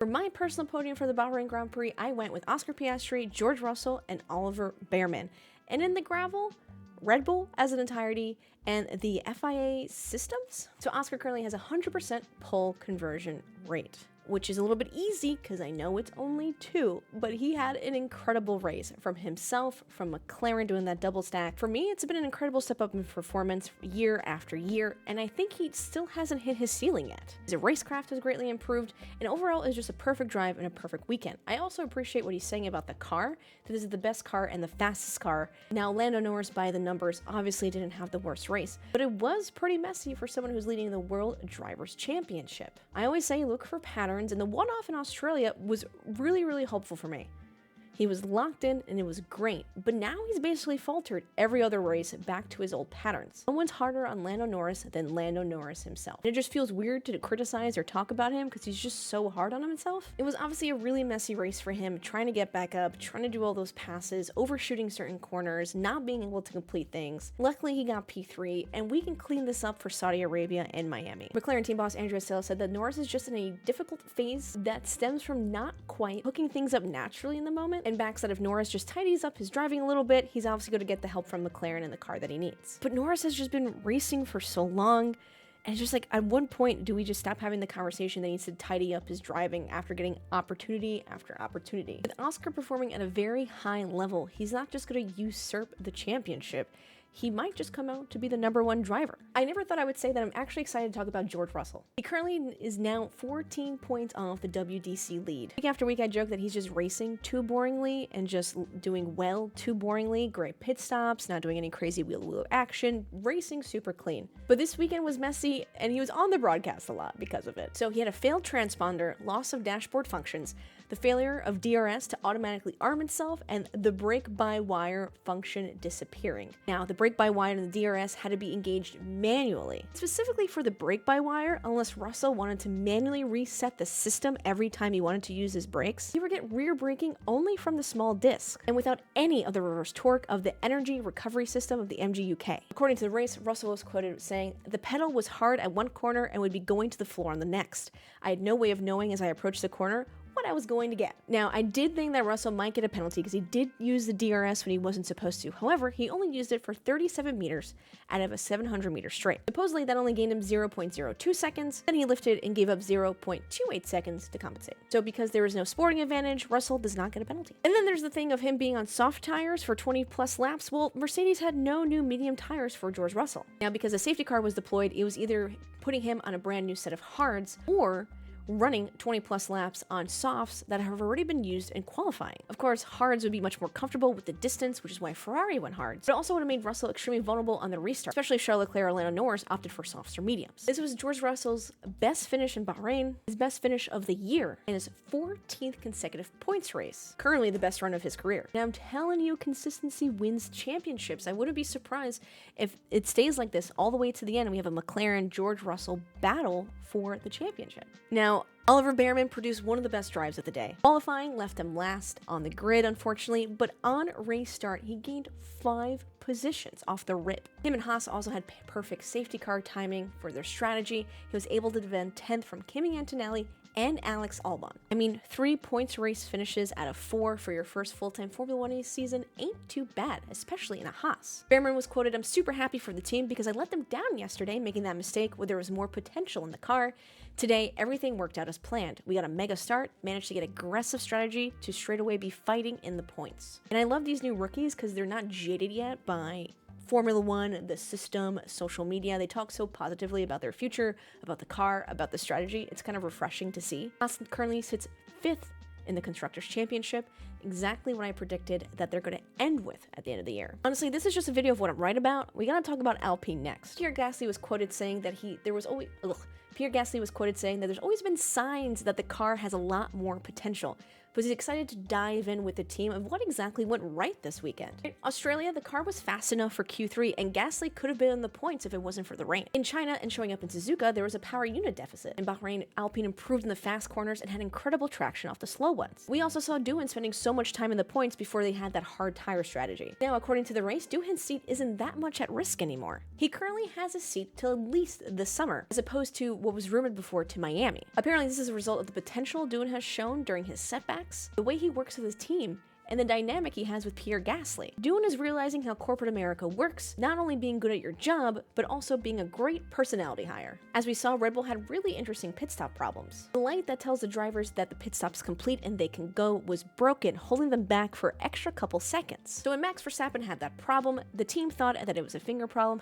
For my personal podium for the Bahrain Grand Prix, I went with Oscar Piastri, George Russell, and Oliver Bearman. And in the gravel, Red Bull as an entirety, and the FIA systems. So Oscar currently has a 100% pole conversion rate, which is a little bit easy because I know it's only 2, but he had an incredible race from himself, from McLaren doing that double stack. For me, it's been an incredible step up in performance year after year, and I think he still hasn't hit his ceiling yet. His racecraft has greatly improved, and overall is just a perfect drive and a perfect weekend. I also appreciate what he's saying about the car, that this is the best car and the fastest car. Now, Lando Norris, by the numbers, obviously didn't have the worst race, but it was pretty messy for someone who's leading the World Drivers' Championship. I always say look for patterns, and the one-off in Australia was really helpful for me. He was locked in and it was great, but now he's basically faltered every other race back to his old patterns. No one's harder on Lando Norris than Lando Norris himself. And it just feels weird to criticize or talk about him because he's just so hard on himself. It was obviously a really messy race for him, trying to get back up, trying to do all those passes, overshooting certain corners, not being able to complete things. Luckily, he got P3, and we can clean this up for Saudi Arabia and Miami. McLaren team boss Andrea Sale said that Norris is just in a difficult phase that stems from not quite hooking things up naturally in the moment, and backs that if Norris just tidies up his driving a little bit, he's obviously going to get the help from McLaren and the car that he needs. But Norris has just been racing for so long, and it's just like, at one point, do we just stop having the conversation that he needs to tidy up his driving after getting opportunity after opportunity? With Oscar performing at a very high level, he's not just going to usurp the championship. He might just come out to be the #1 driver. I never thought I would say that I'm actually excited to talk about George Russell. He currently is now 14 points off the WDC lead. Week after week, I joke that he's just racing too boringly and just doing well too boringly. Great pit stops, not doing any crazy wheel-to-wheel action, racing super clean. But this weekend was messy, and he was on the broadcast a lot because of it. So he had a failed transponder, loss of dashboard functions, the failure of DRS to automatically arm itself, and the brake-by-wire function disappearing. Now, the brake-by-wire and the DRS had to be engaged manually. Specifically for the brake-by-wire, unless Russell wanted to manually reset the system every time he wanted to use his brakes, he would get rear braking only from the small disc, and without any of the reverse torque of the energy recovery system of the MGUK. According to the race, Russell was quoted saying, "The pedal was hard at one corner and would be going to the floor on the next. I had no way of knowing as I approached the corner what I was going to get." Now, I did think that Russell might get a penalty because he did use the DRS when he wasn't supposed to. However, he only used it for 37 meters out of a 700-meter straight. Supposedly, that only gained him 0.02 seconds, then he lifted and gave up 0.28 seconds to compensate. So because there was no sporting advantage, Russell does not get a penalty. And then there's the thing of him being on soft tires for 20-plus laps. Well, Mercedes had no new medium tires for George Russell. Now, because a safety car was deployed, it was either putting him on a brand new set of hards or running 20-plus laps on softs that have already been used in qualifying. Of course, hards would be much more comfortable with the distance, which is why Ferrari went hards, but it also would have made Russell extremely vulnerable on the restart, especially if Charles Leclerc or Lando Norris opted for softs or mediums. This was George Russell's best finish in Bahrain, his best finish of the year, and his 14th consecutive points race. Currently the best run of his career. Now, I'm telling you, consistency wins championships. I wouldn't be surprised if it stays like this all the way to the end and we have a McLaren George Russell battle for the championship. Now, Oliver Bearman produced one of the best drives of the day. Qualifying left him last on the grid, unfortunately, but on race start, he gained 5 positions off the rip. Him and Haas also had perfect safety car timing for their strategy. He was able to defend 10th from Kimi Antonelli and Alex Albon. I mean, 3 points race finishes out of 4 for your first full-time Formula 1 season ain't too bad, especially in a Haas. Bearman was quoted, "I'm super happy for the team because I let them down yesterday making that mistake where there was more potential in the car. Today, everything worked out as planned. We got a mega start, managed to get aggressive strategy to straight away be fighting in the points." And I love these new rookies because they're not jaded yet by Formula 1, the system, social media. They talk so positively about their future, about the car, about the strategy. It's kind of refreshing to see. Haas currently sits 5th in the Constructors' Championship, exactly what I predicted that they're going to end with at the end of the year. Honestly, this is just a video of what I'm right about. We gotta talk about Alpine next. Pierre Gasly was quoted saying that Pierre Gasly was quoted saying that there's always been signs that the car has a lot more potential. but he's excited to dive in with the team of what exactly went right this weekend. In Australia, the car was fast enough for Q3, and Gasly could have been in the points if it wasn't for the rain. In China and showing up in Suzuka, there was a power unit deficit. In Bahrain, Alpine improved in the fast corners and had incredible traction off the slow ones. We also saw Doohan spending so much time in the points before they had that hard tire strategy. Now, according to the race, Doohan's seat isn't that much at risk anymore. He currently has a seat till at least this summer, as opposed to what was rumored before to Miami. Apparently, this is a result of the potential Doohan has shown during his setbacks, the way he works with his team, and the dynamic he has with Pierre Gasly. Doohan is realizing how corporate America works, not only being good at your job, but also being a great personality hire. As we saw, Red Bull had really interesting pit stop problems. The light that tells the drivers that the pit stop's complete and they can go was broken, holding them back for an extra couple seconds. So when Max Verstappen had that problem, the team thought that it was a finger problem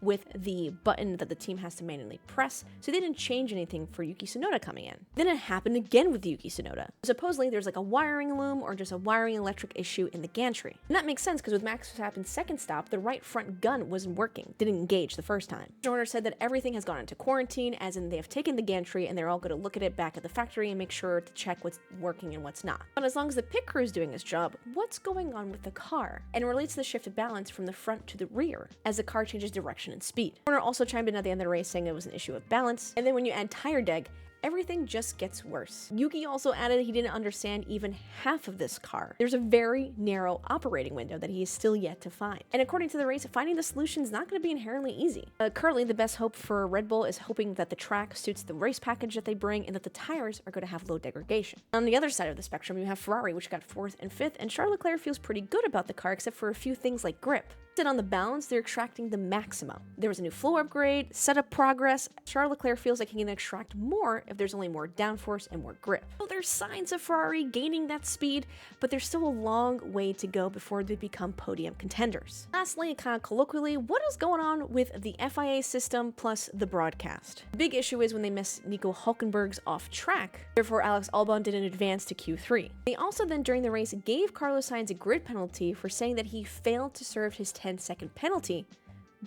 with the button that the team has to manually press, so they didn't change anything for Yuki Tsunoda coming in. Then it happened again with Yuki Tsunoda. Supposedly there's like a wiring loom or just a wiring electric issue in the gantry. And that makes sense because with Max Verstappen's second stop, the right front gun wasn't working, didn't engage the first time. Horner said that everything has gone into quarantine, as in they have taken the gantry and they're all going to look at it back at the factory and make sure to check what's working and what's not. But as long as the pit crew is doing its job, what's going on with the car? And it relates to the shift of balance from the front to the rear as the car changes direction and speed. Horner also chimed in at the end of the race saying it was an issue of balance, and then when you add tire deg, everything just gets worse. Yuki also added he didn't understand even half of this car. There's a very narrow operating window that he is still yet to find. And according to the race, finding the solution is not going to be inherently easy. Currently, the best hope for Red Bull is hoping that the track suits the race package that they bring and that the tires are going to have low degradation. On the other side of the spectrum, you have Ferrari, which got 4th and 5th, and Charles Leclerc feels pretty good about the car except for a few things like grip. On the balance, they're extracting the maximum. There was a new floor upgrade, setup progress. Charles Leclerc feels like he can extract more if there's only more downforce and more grip. So there's signs of Ferrari gaining that speed, but there's still a long way to go before they become podium contenders. Lastly, kind of colloquially, what is going on with the FIA system plus the broadcast? The big issue is when they miss Nico Hülkenberg's off track. Therefore, Alex Albon didn't advance to Q3. They also then during the race gave Carlos Sainz a grid penalty for saying that he failed to serve his 10-second penalty,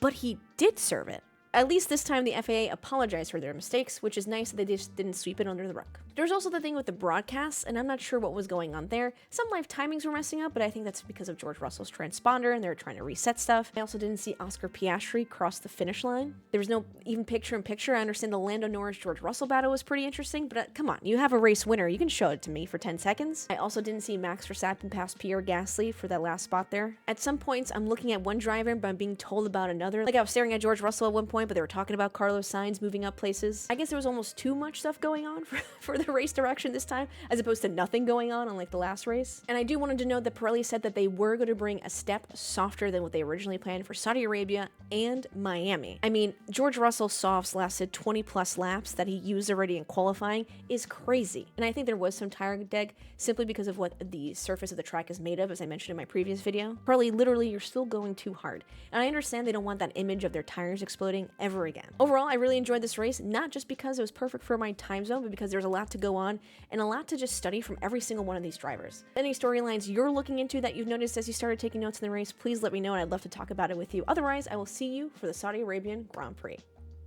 but he did serve it. At least this time the FAA apologized for their mistakes, which is nice that they just didn't sweep it under the rug. There's also the thing with the broadcasts, and I'm not sure what was going on there. Some live timings were messing up, but I think that's because of George Russell's transponder and they were trying to reset stuff. I also didn't see Oscar Piastri cross the finish line. There was no even picture-in-picture. I understand the Lando Norris George Russell battle was pretty interesting, but come on, you have a race winner. You can show it to me for 10 seconds. I also didn't see Max Verstappen pass Pierre Gasly for that last spot there. At some points, I'm looking at one driver, but I'm being told about another. Like I was staring at George Russell at one point, but they were talking about Carlos Sainz moving up places. I guess there was almost too much stuff going on for the race direction this time, as opposed to nothing going on like the last race. And I do want to note that Pirelli said that they were going to bring a step softer than what they originally planned for Saudi Arabia and Miami. I mean, George Russell softs lasted 20 plus laps that he used already in qualifying is crazy. And I think there was some tire deg simply because of what the surface of the track is made of, as I mentioned in my previous video. Pirelli, literally, you're still going too hard. And I understand they don't want that image of their tires exploding ever again. Overall, I really enjoyed this race, not just because it was perfect for my time zone, but because there's a lot to go on and a lot to just study from every single one of these drivers. Any storylines you're looking into that you've noticed as you started taking notes in the race, please let me know and I'd love to talk about it with you. Otherwise, I will see you for the Saudi Arabian Grand Prix.